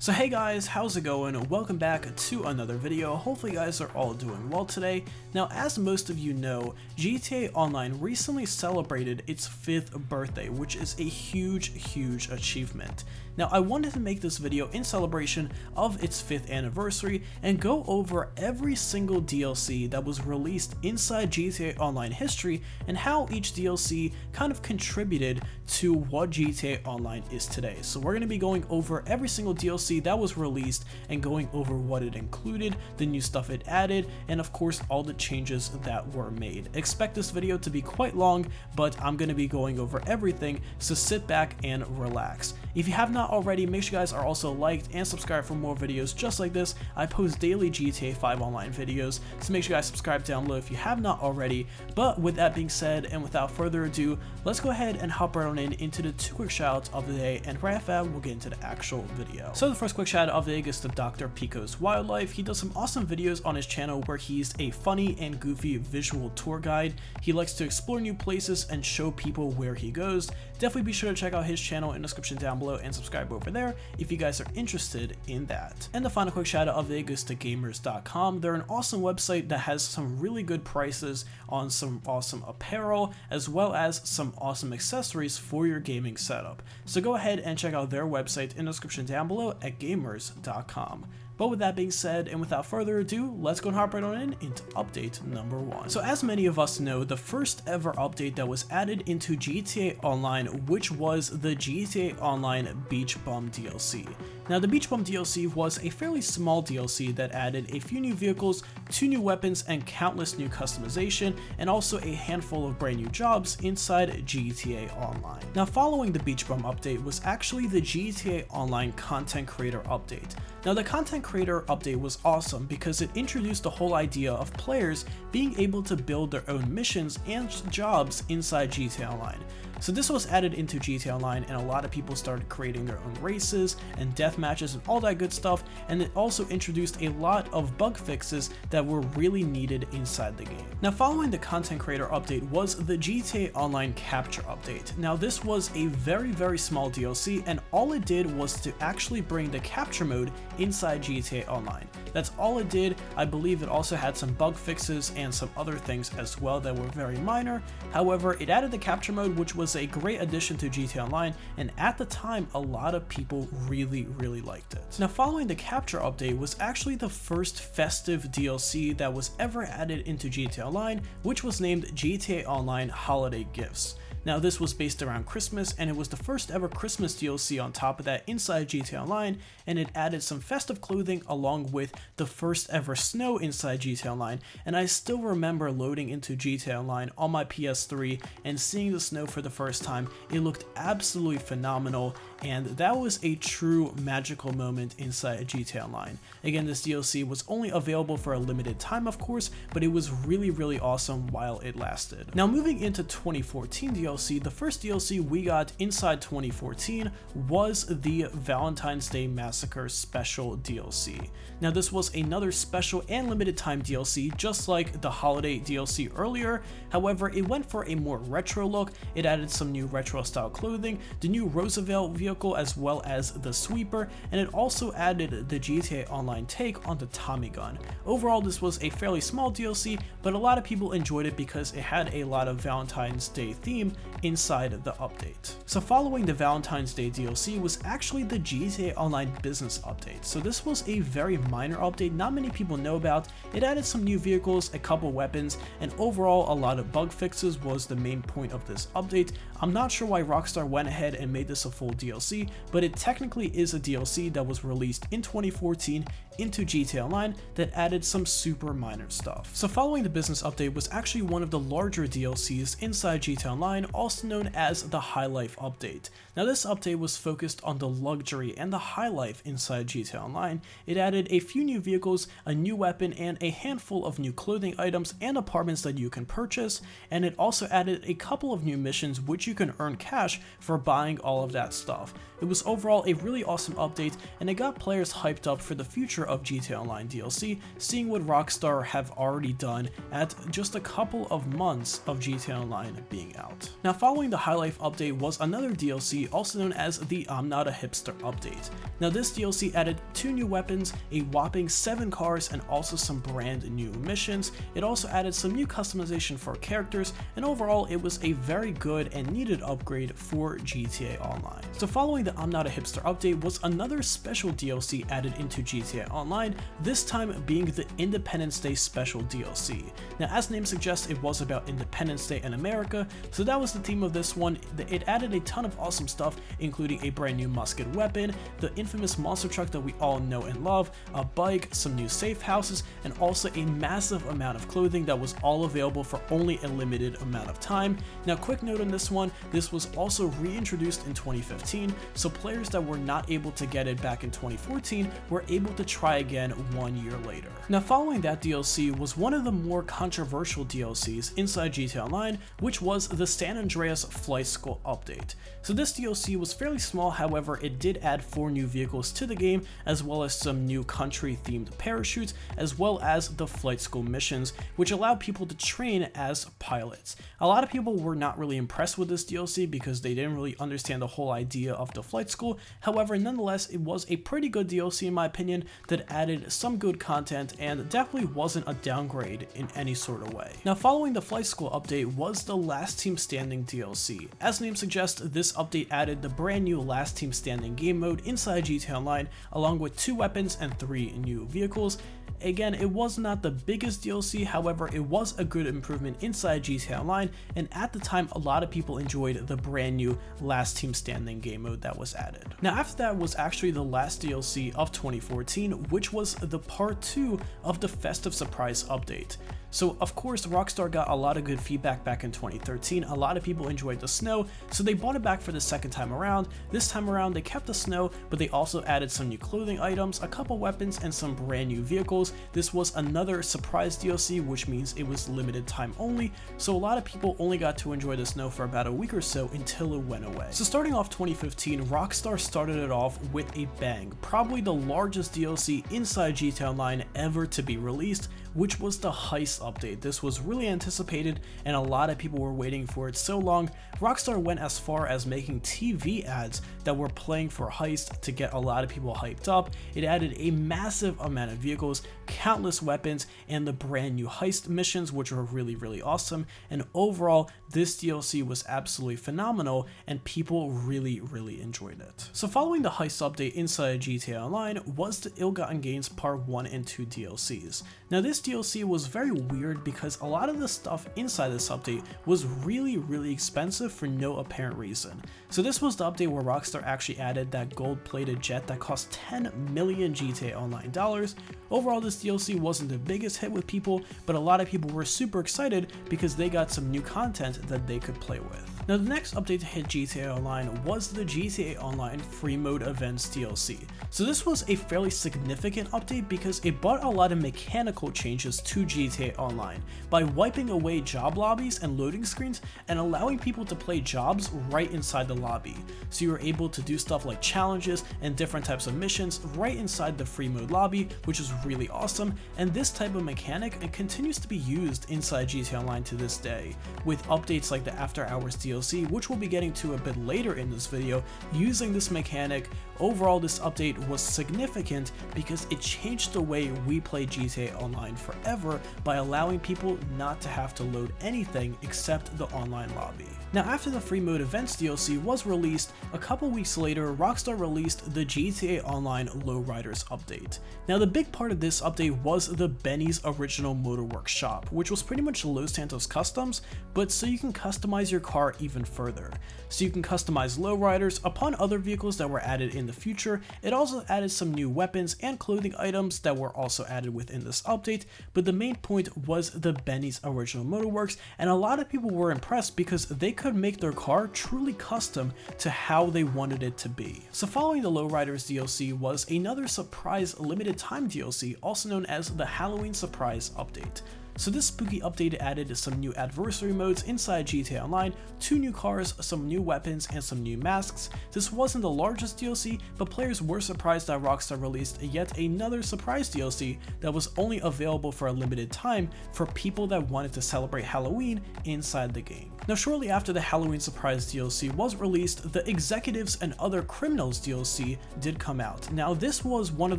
So hey guys, how's it going? Welcome back to another video. Hopefully you guys are all doing well today. Now, as most of you know, GTA Online recently celebrated its 5th birthday, which is a huge achievement. Now, I wanted to make this video in celebration of its 5th anniversary and go over every single DLC that was released inside GTA Online history and how each DLC kind of contributed to what GTA Online is today. So we're going to be going over every single DLC that was released and going over what it included, the new stuff it added, and of course all the changes that were made. Expect this video to be quite long, but I'm going to be going over everything, so sit back and relax. If you have not already, make sure you guys are also liked and subscribed for more videos just like this. I post daily GTA 5 Online videos, so make sure you guys subscribe down below if you have not already. But with that being said, and without further ado, let's go ahead and hop right on into the 2 quick shoutouts of the day, and right after that, we'll get into the actual video. So the first quick shout out of the day goes to Dr. Pico's Wildlife. He does some awesome videos on his channel where he's a funny and goofy visual tour guide. He likes to explore new places and show people where he goes. Definitely be sure to check out his channel in the description down below and subscribe over there if you guys are interested in that. And the final quick shout out of the day goes to gamers.com. They're an awesome website that has some really good prices on some awesome apparel as well as some awesome accessories for your gaming setup. So go ahead and check out their website in the description down below at gamers.com. But with that being said, and without further ado, let's go and hop right on into update number 1. So as many of us know, the first ever update that was added into GTA Online, which was the GTA Online Beach Bum DLC. Now the Beach Bum DLC was a fairly small DLC that added a few new vehicles, 2 new weapons, and countless new customization, and also a handful of brand new jobs inside GTA Online. Now following the Beach Bum update was actually the GTA Online Content Creator update. Now the Content Creator update was awesome because it introduced the whole idea of players being able to build their own missions and jobs inside GTA Online. So this was added into GTA Online and a lot of people started creating their own races and death matches and all that good stuff, and it also introduced a lot of bug fixes that were really needed inside the game. Now following the Content Creator update was the GTA Online Capture update. Now this was a very small DLC, and all it did was to actually bring the capture mode inside GTA Online. That's all it did. I believe it also had some bug fixes and some other things as well that were very minor. However, it added the capture mode, which was a great addition to GTA Online, and at the time a lot of people really liked it. Now following the capture update was actually the first festive DLC that was ever added into GTA Online, which was named GTA Online Holiday Gifts. Now this was based around Christmas, and it was the first ever Christmas DLC on top of that inside GTA Online, and it added some festive clothing along with the first ever snow inside GTA Online. And I still remember loading into GTA Online on my PS3 and seeing the snow for the first time. It looked absolutely phenomenal, and that was a true magical moment inside GTA Online. Again, this DLC was only available for a limited time, of course, but it was really awesome while it lasted. Now moving into 2014 DLC, the first DLC we got inside 2014 was the Valentine's Day Massacre Special DLC. Now this was another special and limited time DLC, just like the Holiday DLC earlier. However, it went for a more retro look. It added some new retro style clothing, the new Roosevelt vehicle, as well as the sweeper, and it also added the GTA Online take on the Tommy gun. Overall, this was a fairly small DLC, but a lot of people enjoyed it because it had a lot of Valentine's Day theme inside the update. So following the Valentine's Day DLC was actually the GTA Online Business update. So this was a very minor update not many people know about. It added some new vehicles, a couple weapons, and overall a lot of bug fixes was the main point of this update. I'm not sure why Rockstar went ahead and made this a full DLC, but it technically is a DLC that was released in 2014 into GTA Online that added some super minor stuff. So following the business update was actually one of the larger DLCs inside GTA Online, also known as the High Life update. Now this update was focused on the luxury and the high life inside GTA Online. It added a few new vehicles, a new weapon, and a handful of new clothing items and apartments that you can purchase, and it also added a couple of new missions which you you can earn cash for buying all of that stuff. It was overall a really awesome update, and it got players hyped up for the future of GTA Online DLC, seeing what Rockstar have already done at just a couple of months of GTA Online being out. Now, following the High Life update was another DLC, also known as the I'm Not a Hipster update. Now, this DLC added 2 new weapons, a whopping 7 cars, and also some brand new missions. It also added some new customization for characters, and overall it was a very good and needed upgrade for GTA Online. So following the I'm Not a Hipster update was another special DLC added into GTA Online, this time being the Independence Day special DLC. Now, as the name suggests, it was about Independence Day in America, so that was the theme of this one. It added a ton of awesome stuff, including a brand new musket weapon, the infamous monster truck that we all know and love, a bike, some new safe houses, and also a massive amount of clothing that was all available for only a limited amount of time. Now, quick note on this one, this was also reintroduced in 2015, so players that were not able to get it back in 2014 were able to try again 1 year later. Now, following that DLC was one of the more controversial DLCs inside GTA Online, which was the San Andreas Flight School update. So this DLC was fairly small, however it did add 4 new vehicles to the game, as well as some new country themed parachutes, as well as the flight school missions, which allowed people to train as pilots. A lot of people were not really impressed with this DLC because they didn't really understand the whole idea of the flight school. However, nonetheless, it was a pretty good DLC in my opinion that added some good content and definitely wasn't a downgrade in any sort of way. Now, following the flight school update was the Last Team Standing DLC. As the name suggests, this update added the brand new Last Team Standing game mode inside GTA Online, along with 2 weapons and 3 new vehicles. Again, it was not the biggest DLC, however, it was a good improvement inside GTA Online, and at the time, a lot of people enjoyed the brand new Last Team Standing game mode that was added. Now, after that was actually the last DLC of 2014, which was the part 2 of the Festive Surprise update. So of course, Rockstar got a lot of good feedback back in 2013, a lot of people enjoyed the snow, so they brought it back for the second time around. This time around they kept the snow, but they also added some new clothing items, a couple weapons, and some brand new vehicles. This was another surprise DLC, which means it was limited time only, so a lot of people only got to enjoy the snow for about a week or so until it went away. So starting off 2015, Rockstar started it off with a bang, probably the largest DLC inside GTA Online ever to be released, which was the Heist update. This was really anticipated and a lot of people were waiting for it so long. Rockstar went as far as making TV ads that were playing for Heist to get a lot of people hyped up. It added a massive amount of vehicles, countless weapons, and the brand new Heist missions, which were really awesome. And overall, this DLC was absolutely phenomenal and people really enjoyed it. So following the Heist update inside GTA Online was the Ill-Gotten Gains Part 1 and 2 DLCs. Now, this DLC was very weird because a lot of the stuff inside this update was really expensive for no apparent reason. So this was the update where Rockstar actually added that gold-plated jet that cost 10 million GTA Online dollars. Overall, this DLC wasn't the biggest hit with people, but a lot of people were super excited because they got some new content that they could play with. Now, the next update to hit GTA Online was the GTA Online Free Mode Events DLC. So this was a fairly significant update because it brought a lot of mechanical changes to GTA Online by wiping away job lobbies and loading screens and allowing people to play jobs right inside the lobby. So you were able to do stuff like challenges and different types of missions right inside the free mode lobby, which is really awesome. And this type of mechanic, it continues to be used inside GTA Online to this day, with updates like the After Hours DLC, which we'll be getting to a bit later in this video. Using this mechanic, overall this update was significant because it changed the way we play GTA Online forever by allowing people not to have to load anything except the online lobby. Now, after the Free Mode Events DLC was released, a couple weeks later, Rockstar released the GTA Online Lowriders update. Now, the big part of this update was the Benny's Original Motorworks shop, which was pretty much Los Santos Customs, but so you can customize your car even further. So you can customize lowriders upon other vehicles that were added in the future. It also added some new weapons and clothing items that were also added within this update, but the main point was the Benny's Original Motorworks, and a lot of people were impressed because they could make their car truly custom to how they wanted it to be. So following the Lowriders DLC was another surprise limited time DLC, also known as the Halloween Surprise update. So this spooky update added some new adversary modes inside GTA Online, 2 new cars, some new weapons, and some new masks. This wasn't the largest DLC, but players were surprised that Rockstar released yet another surprise DLC that was only available for a limited time for people that wanted to celebrate Halloween inside the game. Now shortly after the Halloween surprise DLC was released, the Executives and Other Criminals DLC did come out. Now this was one of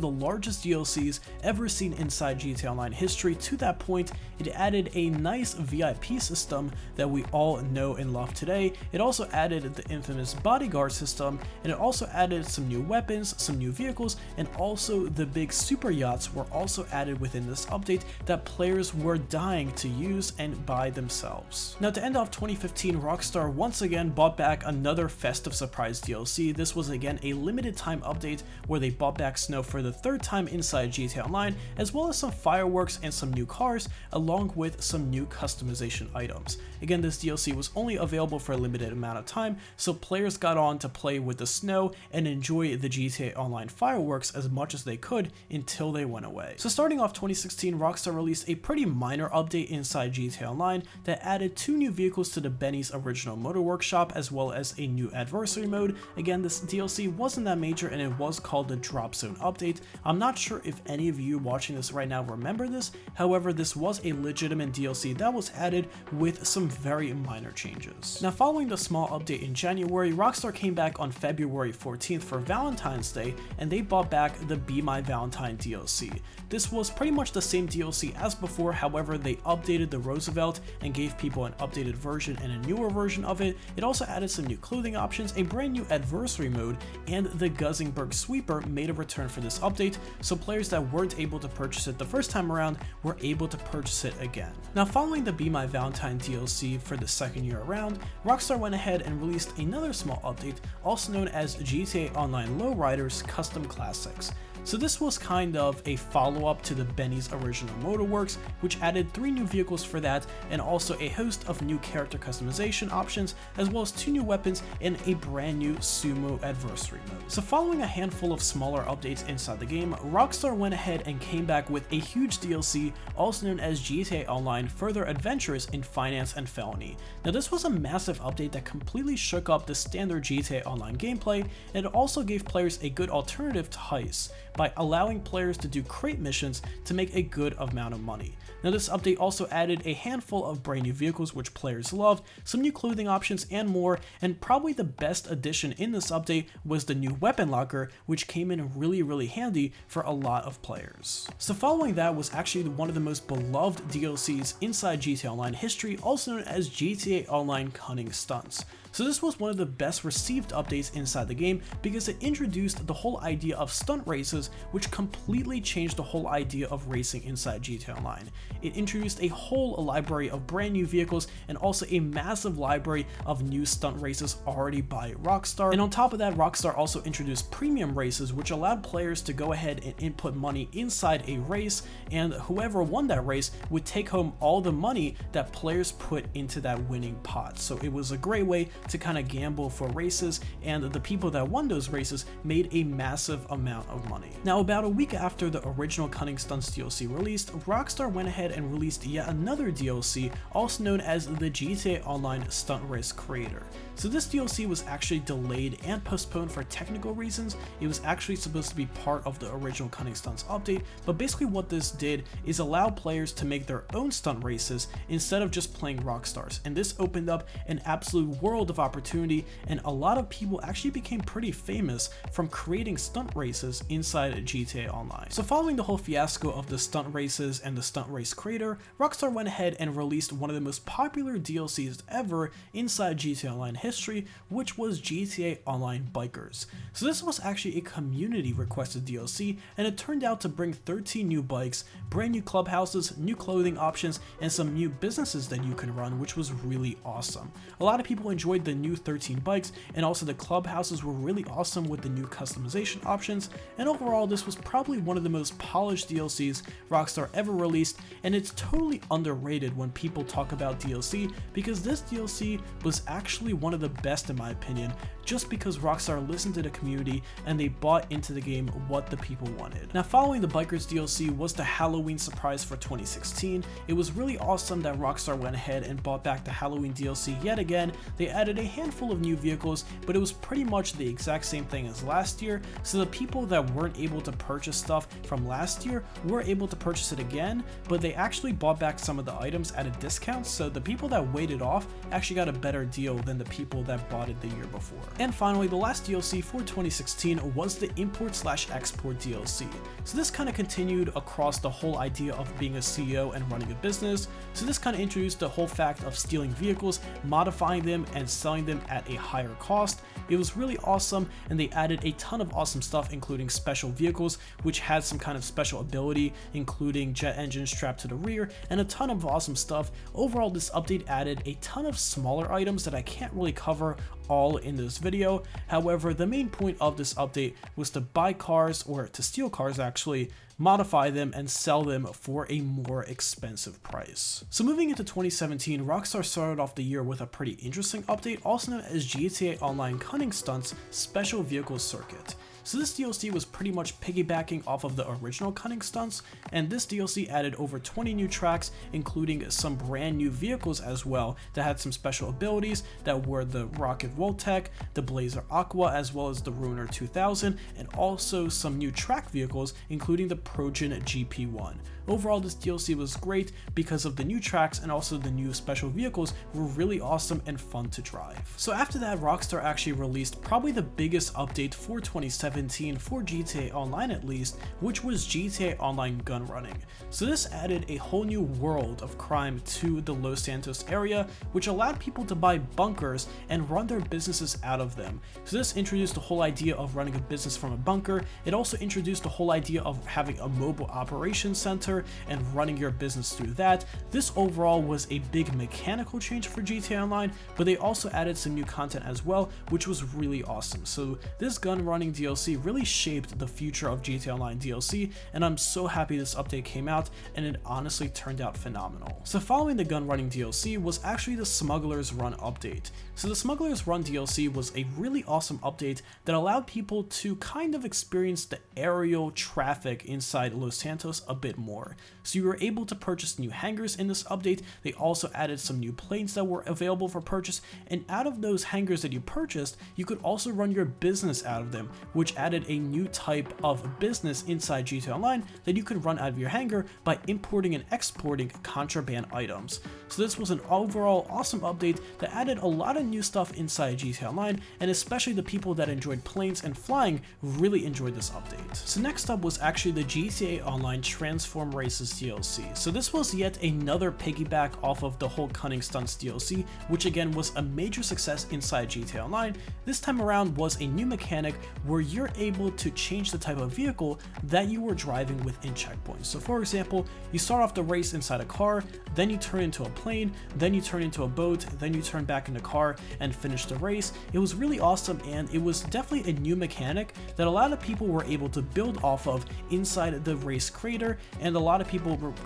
the largest DLCs ever seen inside GTA Online history. To that point, it added a nice VIP system that we all know and love today. It also added the infamous bodyguard system, and it also added some new weapons, some new vehicles, and also the big super yachts were also added within this update that players were dying to use and buy themselves. Now to end off 2015, Rockstar once again bought back another festive surprise DLC. This was again a limited time update where they bought back snow for the 3rd time inside GTA Online, as well as some fireworks and some new cars, along with some new customization items. Again, this DLC was only available for a limited amount of time, so players got on to play with the snow and enjoy the GTA Online fireworks as much as they could until they went away. So starting off 2016, Rockstar released a pretty minor update inside GTA Online that added 2 new vehicles to the Benny's original motor workshop, as well as a new adversary mode. Again, this DLC wasn't that major and it was called the Drop Zone update. I'm not sure if any of you watching this right now remember this, however this was a legitimate DLC that was added with some very minor changes. Now following the small update in January, Rockstar came back on February 14th for Valentine's Day and they bought back the Be My Valentine DLC. This was pretty much the same DLC as before, however they updated the Roosevelt and gave people an updated version and a newer version of it. It also added some new clothing options, a brand new adversary mode, and the Guzzingburg Sweeper made a return for this update, so players that weren't able to purchase it the first time around were able to purchase it again. Now following the Be My Valentine DLC for the 2nd year around, Rockstar went ahead and released another small update, also known as GTA Online Lowriders Custom Classics. So this was kind of a follow-up to the Benny's original Motorworks, which added 3 new vehicles for that, and also a host of new character customization options, as well as 2 new weapons and a brand new sumo adversary mode. So following a handful of smaller updates inside the game, Rockstar went ahead and came back with a huge DLC, also known as GTA Online Further Adventures in Finance and Felony. Now this was a massive update that completely shook up the standard GTA Online gameplay, and it also gave players a good alternative to heists, by allowing players to do crate missions to make a good amount of money. Now this update also added a handful of brand new vehicles which players loved, some new clothing options and more, and probably the best addition in this update was the new weapon locker, which came in really handy for a lot of players. So following that was actually one of the most beloved DLCs inside GTA Online history, also known as GTA Online Cunning Stunts. So this was one of the best received updates inside the game because it introduced the whole idea of stunt races, which completely changed the whole idea of racing inside GTA Online. It introduced a whole library of brand new vehicles and also a massive library of new stunt races already by Rockstar. And on top of that, Rockstar also introduced premium races, which allowed players to go ahead and input money inside a race, and whoever won that race would take home all the money that players put into that winning pot. So it was a great way to kind of gamble for races, and the people that won those races made a massive amount of money. Now about a week after the original Cunning Stunts DLC released, Rockstar went ahead and released yet another DLC, also known as the GTA Online Stunt Race Creator. So this DLC was actually delayed and postponed for technical reasons. It was actually supposed to be part of the original Cunning Stunts update, but basically what this did is allow players to make their own stunt races instead of just playing Rockstar's, and this opened up an absolute world of opportunity, and a lot of people actually became pretty famous from creating stunt races inside GTA Online. So following the whole fiasco of the stunt races and the stunt race creator, Rockstar went ahead and released one of the most popular DLCs ever inside GTA Online history, which was GTA Online Bikers. So this was actually a community requested DLC, and it turned out to bring 13 new bikes, brand new clubhouses, new clothing options, and some new businesses that you can run, which was really awesome. A lot of people enjoyed the new 13 bikes, and also the clubhouses were really awesome with the new customization options, and overall this was probably one of the most polished DLCs Rockstar ever released, and it's totally underrated when people talk about DLC because this DLC was actually one of the best in my opinion, just because Rockstar listened to the community and they bought into the game what the people wanted. Now, following the Bikers DLC was the Halloween surprise for 2016. It was really awesome that Rockstar went ahead and bought back the Halloween DLC yet again. They added a handful of new vehicles, but it was pretty much the exact same thing as last year, so the people that weren't able to purchase stuff from last year were able to purchase it again, but they actually bought back some of the items at a discount, so the people that waited off actually got a better deal than the people that bought it the year before. And finally, the last DLC for 2016 was the import/export DLC. So this kind of continued across the whole idea of being a CEO and running a business. So this kind of introduced the whole fact of stealing vehicles, modifying them, and selling them at a higher cost. It was really awesome, and they added a ton of awesome stuff, including special vehicles, which had some kind of special ability, including jet engines strapped to the rear, and a ton of awesome stuff. Overall, this update added a ton of smaller items that I can't really cover all in this video. However, the main point of this update was to buy cars, or to steal cars actually, modify them, and sell them for a more expensive price. So moving into 2017, Rockstar started off the year with a pretty interesting update, also known as GTA Online Cunning Stunts Special Vehicles Circuit. So this DLC was pretty much piggybacking off of the original Cunning Stunts, and this DLC added over 20 new tracks, including some brand new vehicles as well that had some special abilities that were the Rocket Voltec, the Blazer Aqua, as well as the Ruiner 2000, and also some new track vehicles, including the Progen GP1. Overall, this DLC was great because of the new tracks, and also the new special vehicles were really awesome and fun to drive. So after that, Rockstar actually released probably the biggest update for 2017 for GTA Online at least, which was GTA Online Gun Running. So this added a whole new world of crime to the Los Santos area, which allowed people to buy bunkers and run their businesses out of them. So this introduced the whole idea of running a business from a bunker. It also introduced the whole idea of having a mobile operations center and running your business through that. This overall was a big mechanical change for GTA Online, but they also added some new content as well, which was really awesome. So this gun running DLC really shaped the future of GTA Online DLC, and I'm so happy this update came out, and it honestly turned out phenomenal. So following the gun running DLC was actually the Smuggler's Run update. So the Smuggler's Run DLC was a really awesome update that allowed people to kind of experience the aerial traffic inside Los Santos a bit more. So you were able to purchase new hangars in this update. They also added some new planes that were available for purchase, and out of those hangars that you purchased, you could also run your business out of them, which added a new type of business inside GTA Online that you could run out of your hangar by importing and exporting contraband items. So this was an overall awesome update that added a lot of new stuff inside GTA Online, and especially the people that enjoyed planes and flying really enjoyed this update. So next up was actually the GTA Online Transform Races DLC. So this was yet another piggyback off of the whole Cunning Stunts DLC, which again was a major success inside GTA Online. This time around was a new mechanic where you're able to change the type of vehicle that you were driving within checkpoints. So for example, you start off the race inside a car, then you turn into a plane, then you turn into a boat, then you turn back into a car and finish the race. It was really awesome, and it was definitely a new mechanic that a lot of people were able to build off of inside the race creator, and a lot of people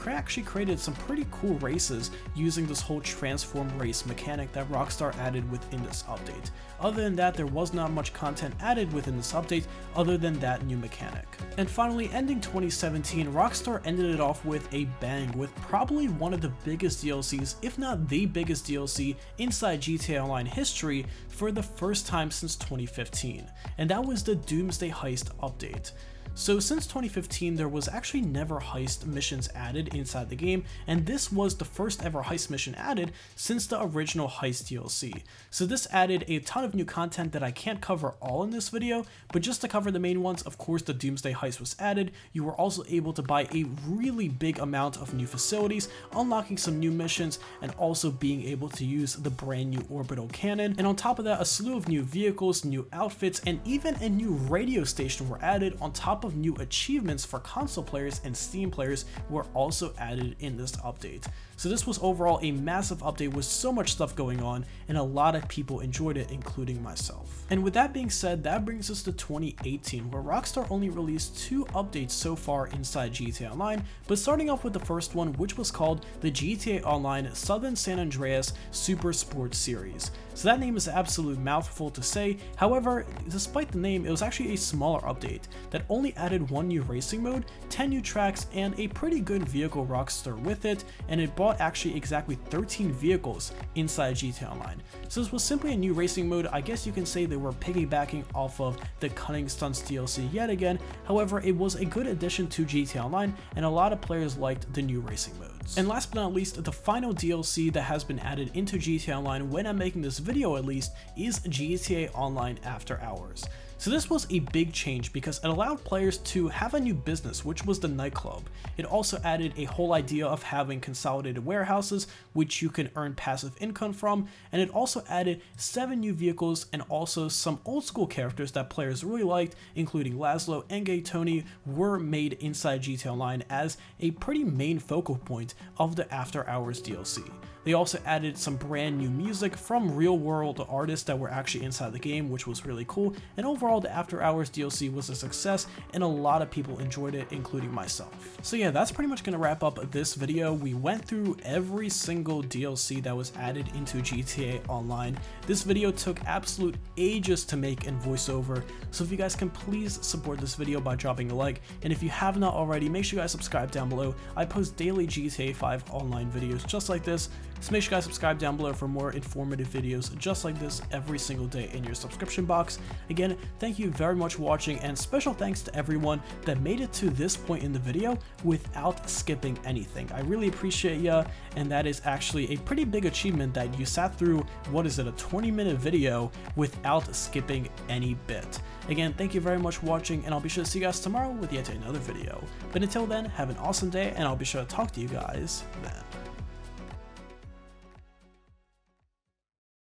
actually created some pretty cool races using this whole transform race mechanic that Rockstar added within this update. Other than that, there was not much content added within this update other than that new mechanic. And finally, ending 2017, Rockstar ended it off with a bang with probably one of the biggest DLCs, if not the biggest DLC inside GTA Online history for the first time since 2015, and that was the Doomsday Heist update. So since 2015, there was actually never heist missions added inside the game, and this was the first ever heist mission added since the original heist DLC. So this added a ton of new content that I can't cover all in this video, but just to cover the main ones, of course the Doomsday Heist was added. You were also able to buy a really big amount of new facilities, unlocking some new missions, and also being able to use the brand new orbital cannon. And on top of that, a slew of new vehicles, new outfits, and even a new radio station were added on top of new achievements for console players and Steam players were also added in this update. So this was overall a massive update with so much stuff going on, and a lot of people enjoyed it, including myself. And with that being said, that brings us to 2018, where Rockstar only released 2 updates so far inside GTA Online, but starting off with the first one, which was called the GTA Online Southern San Andreas Super Sports Series. So that name is an absolute mouthful to say. However, despite the name, it was actually a smaller update that only added 1 new racing mode, 10 new tracks, and a pretty good vehicle roster with it, and it brought actually exactly 13 vehicles inside GTA Online. So this was simply a new racing mode. I guess you can say they were piggybacking off of the Cunning Stunts DLC yet again. However, it was a good addition to GTA Online, and a lot of players liked the new racing modes. And last but not least, the final DLC that has been added into GTA Online when I'm making this video at least is GTA Online After Hours. So this was a big change because it allowed players to have a new business, which was the nightclub. It also added a whole idea of having consolidated warehouses, which you can earn passive income from, and it also added 7 new vehicles and also some old school characters that players really liked, including Laszlo and Gay Tony, were made inside GTA Online as a pretty main focal point of the After Hours DLC. They also added some brand new music from real world artists that were actually inside the game, which was really cool, and overall the After Hours DLC was a success and a lot of people enjoyed it, including myself. So yeah, that's pretty much going to wrap up this video. We went through every single DLC that was added into GTA Online. This video took absolute ages to make and voiceover, so if you guys can please support this video by dropping a like, and if you have not already, make sure you guys subscribe down below. I post daily GTA 5 online videos just like this, so make sure you guys subscribe down below for more informative videos just like this every single day in your subscription box. Again, thank you very much for watching, and special thanks to everyone that made it to this point in the video without skipping anything. I really appreciate ya, and that is actually a pretty big achievement that you sat through, what is it, a 20-minute video without skipping any bit. Again, thank you very much for watching, and I'll be sure to see you guys tomorrow with yet another video. But until then, have an awesome day, and I'll be sure to talk to you guys then.